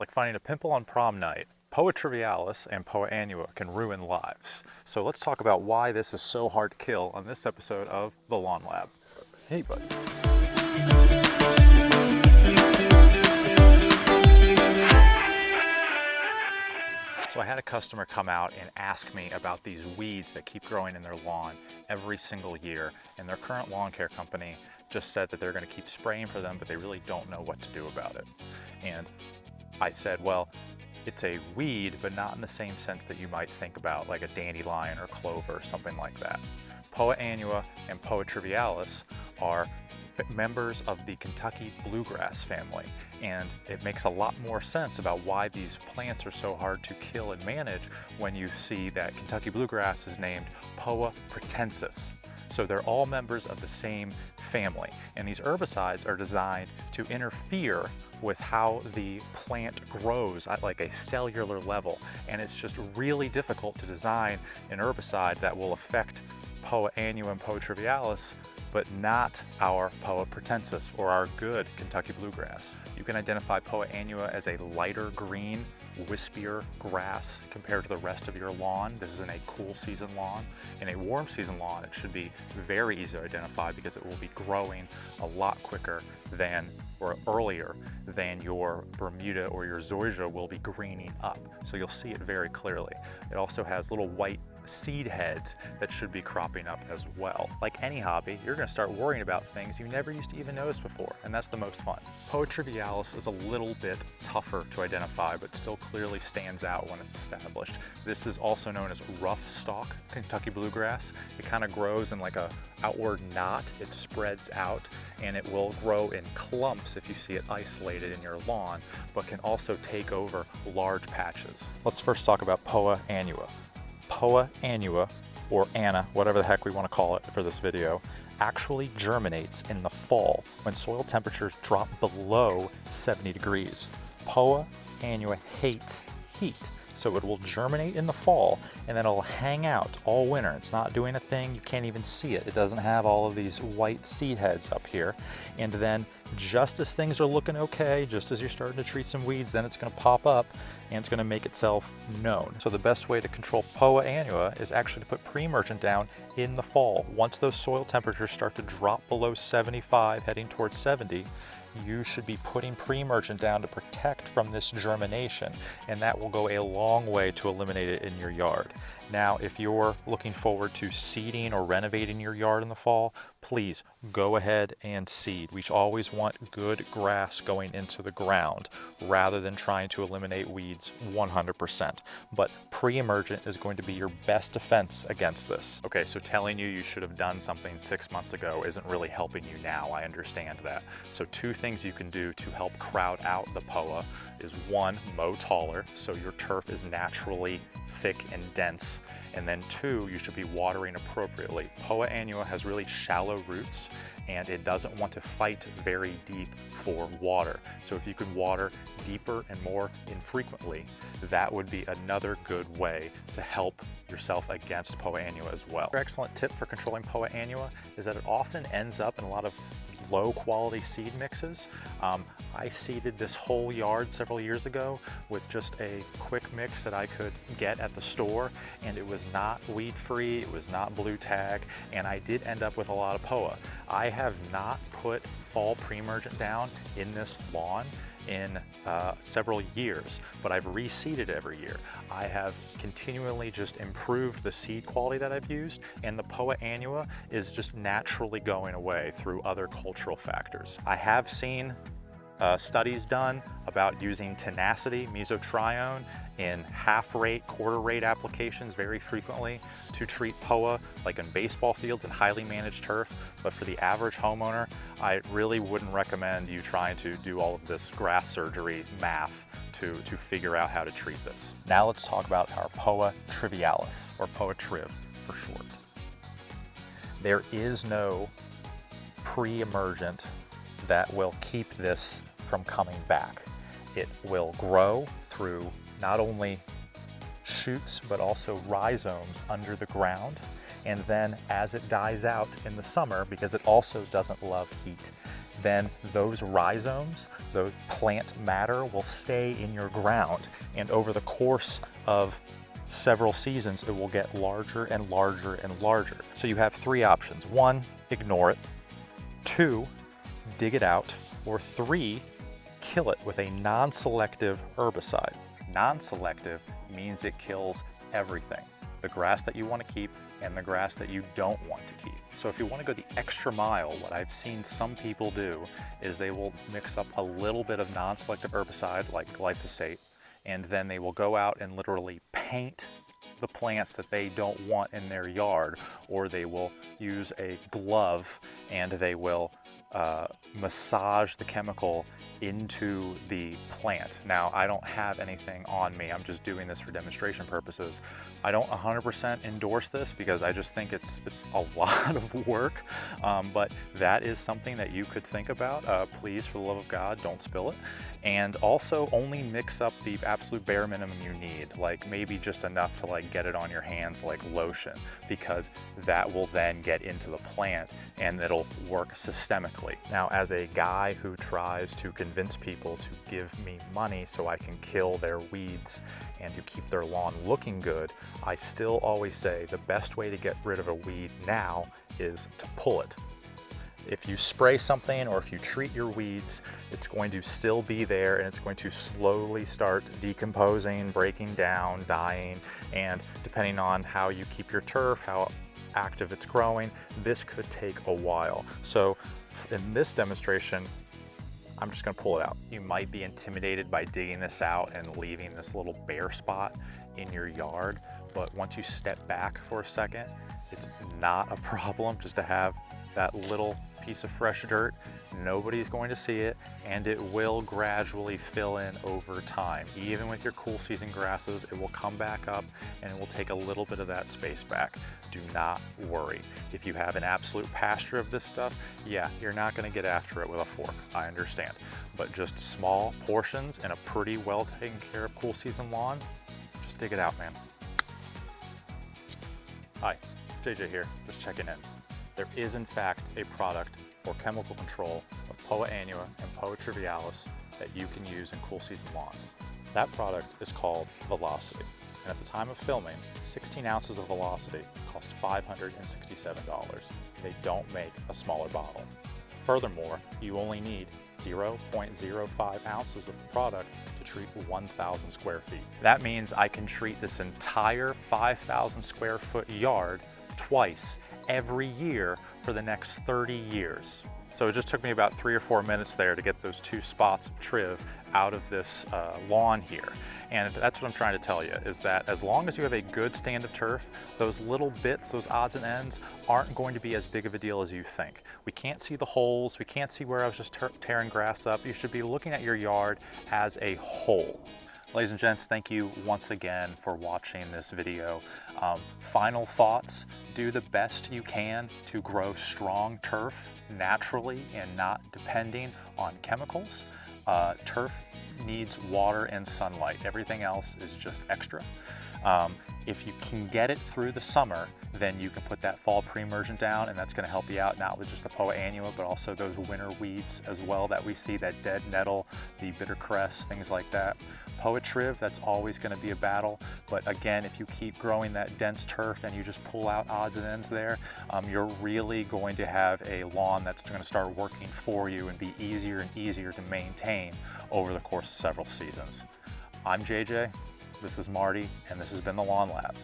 Like finding a pimple on prom night, Poa Trivialis and Poa Annua can ruin lives. So let's talk about why this is so hard to kill on this episode of The Lawn Lab. Hey, buddy. So I had a customer come out and ask me about these weeds that keep growing in their lawn every single year, and their current lawn care company just said that they're going to keep spraying for them, but they really don't know what to do about it. And I said, well, it's a weed, but not in the same sense that you might think about like a dandelion or clover or something like that. Poa annua and Poa trivialis are members of the Kentucky bluegrass family, and it makes a lot more sense about why these plants are so hard to kill and manage when you see that Kentucky bluegrass is named Poa pratensis. So they're all members of the same family, and these herbicides are designed to interfere with how the plant grows at like a cellular level, and it's just really difficult to design an herbicide that will affect Poa annua and Poa trivialis, but not our Poa pratensis or our good Kentucky bluegrass. You can identify Poa annua as a lighter green, wispier grass compared to the rest of your lawn. This is in a cool season lawn. In a warm season lawn, it should be very easy to identify because it will be growing a lot quicker than or earlier than your Bermuda or your Zoysia will be greening up. So you'll see it very clearly. It also has little white seed heads that should be cropping up as well. Like any hobby, you're going to start worrying about things you never used to even notice before, and that's the most fun. Poa trivialis is a little bit tougher to identify, but still clearly stands out when it's established. This is also known as rough stalk Kentucky bluegrass. It kind of grows in like a outward knot. It spreads out, and it will grow in clumps if you see it isolated in your lawn, but can also take over large patches. Let's first talk about Poa annua. Poa annua, or Anna, whatever the heck we want to call it for this video, actually germinates in the fall when soil temperatures drop below 70 degrees. Poa annua hates heat, so it will germinate in the fall and then it'll hang out all winter. It's not doing a thing, you can't even see it. It doesn't have all of these white seed heads up here. And then just as things are looking okay, just as you're starting to treat some weeds, then it's going to pop up and it's going to make itself known. So the best way to control Poa annua is actually to put pre-emergent down in the fall. Once those soil temperatures start to drop below 75, heading towards 70, you should be putting pre-emergent down to protect from this germination, and that will go a long way to eliminate it in your yard. Now, if you're looking forward to seeding or renovating your yard in the fall, please go ahead and seed. We always want good grass going into the ground rather than trying to eliminate weeds 100%. But pre-emergent is going to be your best defense against this. Okay, so telling you should have done something 6 months ago isn't really helping you now. I understand that. So two things you can do to help crowd out the Poa is one, mow taller so your turf is naturally thick and dense, and then two, you should be watering appropriately. Poa annua has really shallow roots and it doesn't want to fight very deep for water. So if you could water deeper and more infrequently, that would be another good way to help yourself against Poa annua as well. Another excellent tip for controlling Poa annua is that it often ends up in a lot of low quality seed mixes. I seeded this whole yard several years ago with just a quick mix that I could get at the store, and it was not weed free, it was not blue tag, and I did end up with a lot of Poa. I have not put fall pre-emergent down in this lawn in several years, but I've reseeded every year. I have continually just improved the seed quality that I've used, and the Poa annua is just naturally going away through other cultural factors. I have seen studies done about using tenacity, mesotrione, in half-rate, quarter-rate applications very frequently to treat Poa, like in baseball fields and highly managed turf. But for the average homeowner, I really wouldn't recommend you trying to do all of this grass surgery math to figure out how to treat this. Now let's talk about our Poa trivialis, or Poa triv for short. There is no pre-emergent that will keep this from coming back. It will grow through not only shoots but also rhizomes under the ground, and then as it dies out in the summer, because it also doesn't love heat, then those rhizomes, the plant matter, will stay in your ground. And over the course of several seasons, it will get larger and larger and larger. So you have three options. 1, ignore it. 2, dig it out. Or 3, kill it with a non-selective herbicide. Non-selective means it kills everything. The grass that you want to keep and the grass that you don't want to keep. So if you want to go the extra mile, what I've seen some people do is they will mix up a little bit of non-selective herbicide like glyphosate, and then they will go out and literally paint the plants that they don't want in their yard, or they will use a glove and they will massage the chemical into the plant. Now, I don't have anything on me. I'm just doing this for demonstration purposes. I don't 100% endorse this because I just think it's a lot of work, but that is something that you could think about. Please, for the love of God, don't spill it. And also only mix up the absolute bare minimum you need, like maybe just enough to like get it on your hands like lotion, because that will then get into the plant and it'll work systemically. Now, as a guy who tries to convince people to give me money so I can kill their weeds and to keep their lawn looking good, I still always say the best way to get rid of a weed now is to pull it. If you spray something or if you treat your weeds, it's going to still be there and it's going to slowly start decomposing, breaking down, dying, and depending on how you keep your turf, how active it's growing, this could take a while. So in this demonstration, I'm just going to pull it out. You might be intimidated by digging this out and leaving this little bare spot in your yard, but once you step back for a second, it's not a problem just to have that little piece of fresh dirt. Nobody's going to see it, and it will gradually fill in over time. Even with your cool season grasses, it will come back up and it will take a little bit of that space back. Do not worry. If you have an absolute pasture of this stuff, yeah, you're not going to get after it with a fork. I understand. But just small portions in a pretty well taken care of cool season lawn, just dig it out, man. Hi, JJ here, just checking in. There is in fact a product for chemical control of Poa Annua and Poa Trivialis that you can use in cool season lawns. That product is called Velocity, and at the time of filming, 16 ounces of Velocity cost $567. They don't make a smaller bottle. Furthermore, you only need 0.05 ounces of the product to treat 1,000 square feet. That means I can treat this entire 5,000 square foot yard twice every year for the next 30 years. So it just took me about 3 or 4 minutes there to get those 2 spots of Triv out of this lawn here. And that's what I'm trying to tell you, is that as long as you have a good stand of turf, those little bits, those odds and ends, aren't going to be as big of a deal as you think. We can't see the holes, we can't see where I was just tearing grass up. You should be looking at your yard as a whole. Ladies and gents, thank you once again for watching this video. Final thoughts: do the best you can to grow strong turf naturally and not depending on chemicals. Turf needs water and sunlight. Everything else is just extra. If you can get it through the summer, then you can put that fall pre-emergent down, and that's going to help you out, not with just the Poa Annua, but also those winter weeds as well that we see, that dead nettle, the bitter cress, things like that. Poa Triv, that's always going to be a battle, but again, if you keep growing that dense turf and you just pull out odds and ends there, you're really going to have a lawn that's going to start working for you and be easier and easier to maintain over the course of several seasons. I'm JJ. This is Marty, and this has been the Lawn Lab.